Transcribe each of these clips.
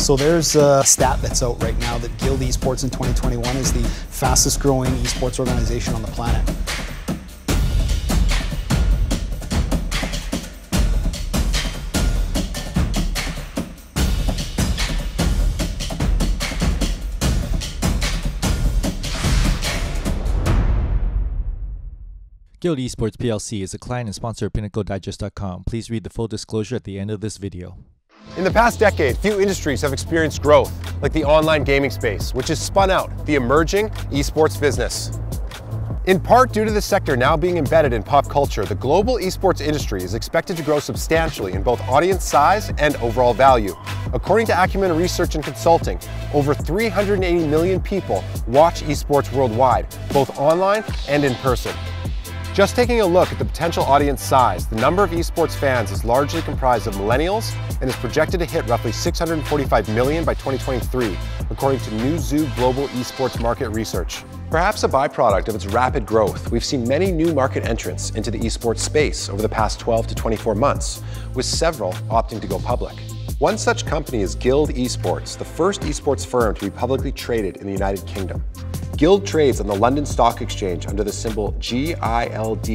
So there's a stat that's out right now that 𝘾𝙬𝙎𝙏 in 2021 is the fastest growing esports organization on the planet. 𝘾𝙬𝙎𝙏 PLC is a client and sponsor of PinnacleDigest.com. Please read the full disclosure at the end of this video. In the past decade, few industries have experienced growth, like the online gaming space, which has spun out the emerging esports business. In part due to the sector now being embedded in pop culture, the global esports industry is expected to grow substantially in both audience size and overall value. According to Acumen Research and Consulting, over 380 million people watch esports worldwide, both online and in person. Just taking a look at the potential audience size, the number of esports fans is largely comprised of millennials and is projected to hit roughly 645 million by 2023, according to 𝘃𝙁 Global Esports Market Research. Perhaps a byproduct of its rapid growth, we've seen many new market entrants into the esports space over the past 12 to 24 months, with several opting to go public. One such company is 𝘾𝙬𝙎𝙏, the first esports firm to be publicly traded in the United Kingdom. 𝘾 trades on the London Stock Exchange under the symbol GILD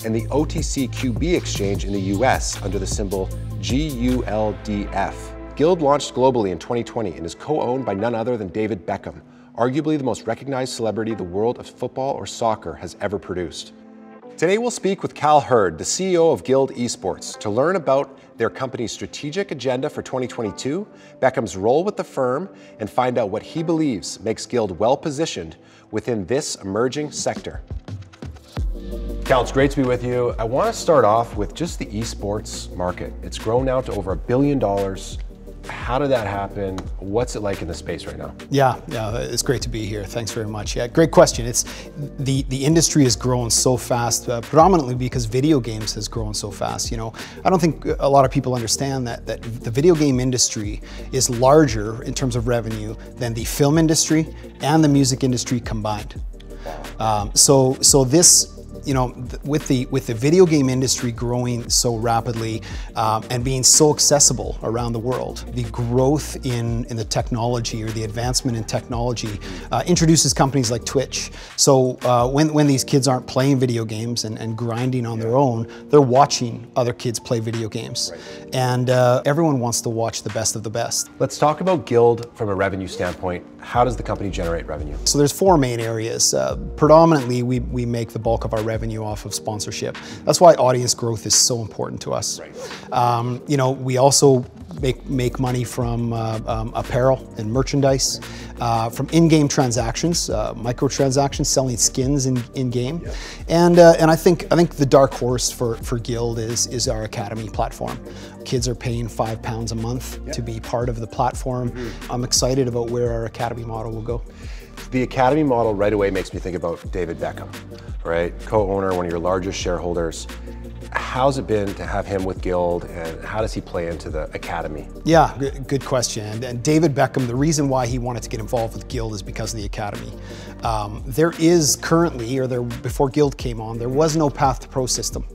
and the OTCQB exchange in the US under the symbol GULDF. 𝘾 launched globally in 2020 and is co-owned by none other than David Beckham, arguably the most recognized celebrity the world of football or soccer has ever produced. Today we'll speak with 𝘾𝙬𝙎𝙏, the CEO of 𝘾𝙬𝙎𝙏, to learn about their company's strategic agenda for 2022, Beckham's role with the firm, and find out what he believes makes 𝘾𝙬𝙎 well positioned within this emerging sector. 𝘾, it's great to be with you. I want to start off with just the esports market. It's grown now to over $1 billion. How did that happen? What's it like in the space right now? Yeah, it's great to be here. Thanks very much. Yeah, great question. It's the industry has grown so fast, predominantly because video games has grown so fast. You know, I don't think a lot of people understand that the video game industry is larger in terms of revenue than the film industry and the music industry combined. So this, you know, with the video game industry growing so rapidly and being so accessible around the world, the growth in the technology, or the advancement in technology, introduces companies like Twitch. So when these kids aren't playing video games and grinding on their own, they're watching other kids play video games. Right. And everyone wants to watch the best of the best. Let's talk about 𝘾𝙬𝙎𝙏 from a revenue standpoint. How does the company generate revenue? So there's four main areas. Predominantly, we make the bulk of our revenue off of sponsorship. That's why audience growth is so important to us. Right. You know, we also make money from apparel and merchandise, from in-game transactions, microtransactions, selling skins in-game, and I think the dark horse for 𝘾𝙬𝙎𝙏 is our academy platform. Kids are paying £5 a month to be part of the platform. I'm excited about where our academy model will go. The academy model right away makes me think about David Beckham, right? Co-owner, one of your largest shareholders. How's it been to have him with 𝘾𝙬𝙎𝙏, and how does he play into the academy? Yeah, good question. And David Beckham, the reason why he wanted to get involved with 𝘾𝙬𝙎𝙏 is because of the academy. There is currently, before 𝘾𝙬𝙎𝙏 came on, there was no path to pro system.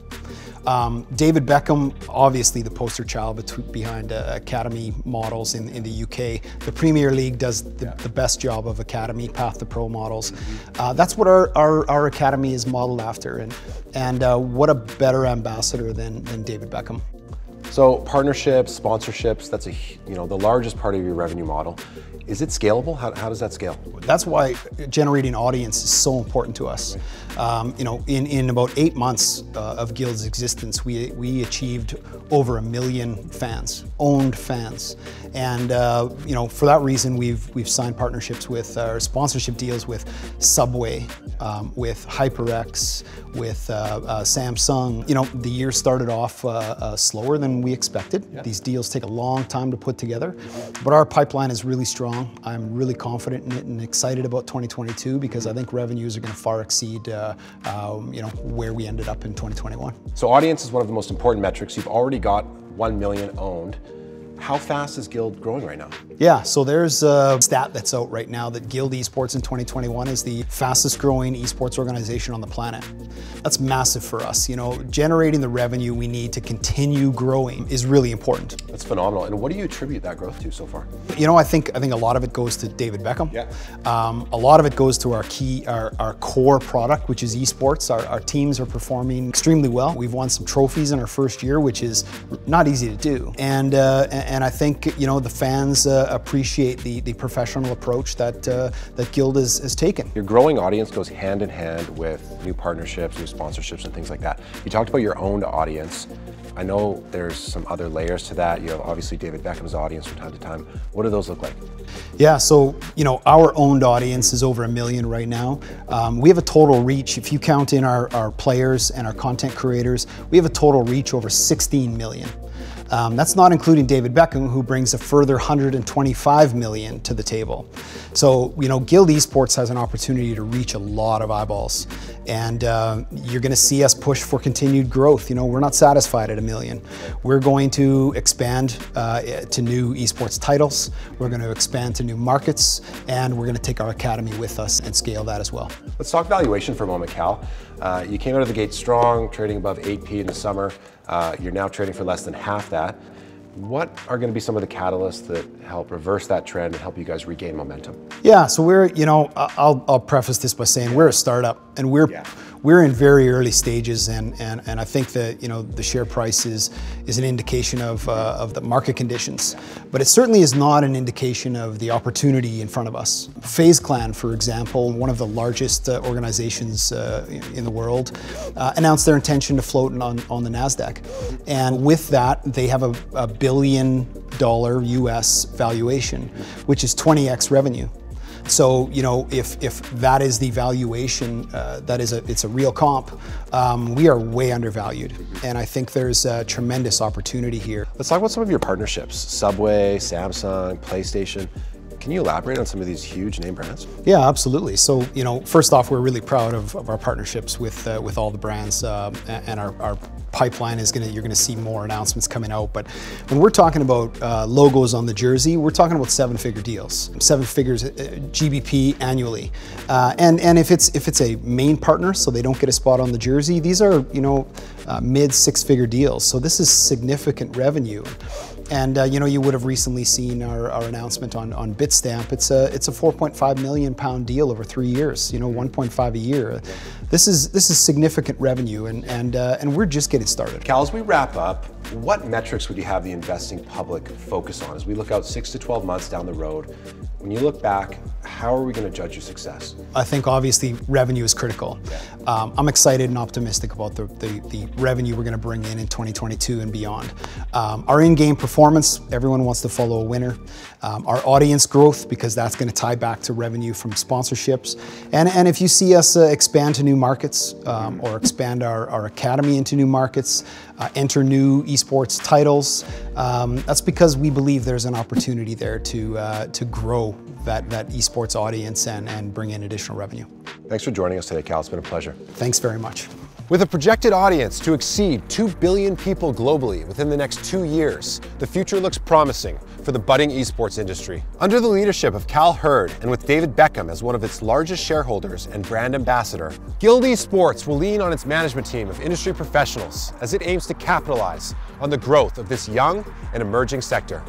David Beckham, obviously the poster child behind academy models in the UK. The Premier League does the best job of academy path to pro models. That's what our academy is modeled after, and what a better ambassador than David Beckham. So partnerships, sponsorships, that's the largest part of your revenue model. Is it scalable? How does that scale? That's why generating audience is so important to us. You know, in about 8 months of 𝘾𝙬𝙎𝙏's existence, we achieved over 1 million fans, owned fans, and you know, for that reason, we've signed partnerships with sponsorship deals with Subway, with HyperX, with Samsung. You know, the year started off slower than we expected. These deals take a long time to put together, but our pipeline is really strong. I'm really confident in it and excited about 2022 because I think revenues are going to far exceed you know, where we ended up in 2021. So audience is one of the most important metrics. You've already got 1 million owned. How fast is Guild growing right now? Yeah, so there's a stat that's out right now that Guild Esports in 2021 is the fastest growing esports organization on the planet. That's massive for us. You know, generating the revenue we need to continue growing is really important. That's phenomenal. And what do you attribute that growth to so far? You know, I think a lot of it goes to David Beckham. Yeah. A lot of it goes to our core product, which is esports. Our teams are performing extremely well. We've won some trophies in our first year, which is not easy to do. And I think, you know, the fans appreciate the professional approach that Guild has taken. Your growing audience goes hand in hand with new partnerships, new sponsorships, and things like that. You talked about your owned audience. I know there's some other layers to that. You have obviously David Beckham's audience from time to time. What do those look like? Yeah, so, you know, our owned audience is over 1 million right now. We have a total reach, if you count in our players and our content creators, we have a total reach over 16 million. That's not including David Beckham, who brings a further 125 million to the table. So, you know, Guild Esports has an opportunity to reach a lot of eyeballs. And you're going to see us push for continued growth. You know, we're not satisfied at 1 million. We're going to expand to new esports titles. We're going to expand to new markets, and we're going to take our academy with us and scale that as well. Let's talk valuation for a moment, Cal. You came out of the gate strong, trading above 8p in the summer. You're now trading for less than half that. What are going to be some of the catalysts that help reverse that trend and help you guys regain momentum? Yeah, so we're, you know, I'll preface this by saying we're a startup, and we're in very early stages, and I think that, you know, the share price is an indication of the market conditions, but it certainly is not an indication of the opportunity in front of us. FaZe Clan, for example, one of the largest organizations in the world, announced their intention to float on the NASDAQ, and with that, they have a $1 billion US valuation, which is 20x revenue. So, you know, if that is the valuation, it's a real comp, we are way undervalued. And I think there's a tremendous opportunity here. Let's talk about some of your partnerships. Subway, Samsung, PlayStation. Can you elaborate on some of these huge name brands? Yeah, absolutely. So, you know, first off, we're really proud of our partnerships with all the brands, and our pipeline is you're gonna see more announcements coming out. But when we're talking about logos on the jersey, we're talking about 7-figure deals, 7 figures GBP annually. And if it's a main partner, so they don't get a spot on the jersey, these are, you know, mid 6-figure deals. So this is significant revenue. And you know, you would have recently seen our announcement on Bitstamp. It's a £4.5 million deal over 3 years. You know, 1.5 a year. This is significant revenue, and we're just getting started. Cal, as we wrap up, what metrics would you have the investing public focus on as we look out 6 to 12 months down the road? When you look back, how are we going to judge your success? I think obviously revenue is critical. Yeah. I'm excited and optimistic about the revenue we're going to bring in 2022 and beyond. Our in-game performance, everyone wants to follow a winner. Our audience growth, because that's going to tie back to revenue from sponsorships. And if you see us expand to new markets, or expand our academy into new markets, enter new esports titles, that's because we believe there's an opportunity there to grow that esports audience and bring in additional revenue. Thanks for joining us today, Cal. It's been a pleasure. Thanks very much. With a projected audience to exceed 2 billion people globally within the next 2 years, the future looks promising for the budding esports industry. Under the leadership of 𝘾𝙀𝙎𝙏 and with David Beckham as one of its largest shareholders and brand ambassador, Guild Esports will lean on its management team of industry professionals as it aims to capitalize on the growth of this young and emerging sector.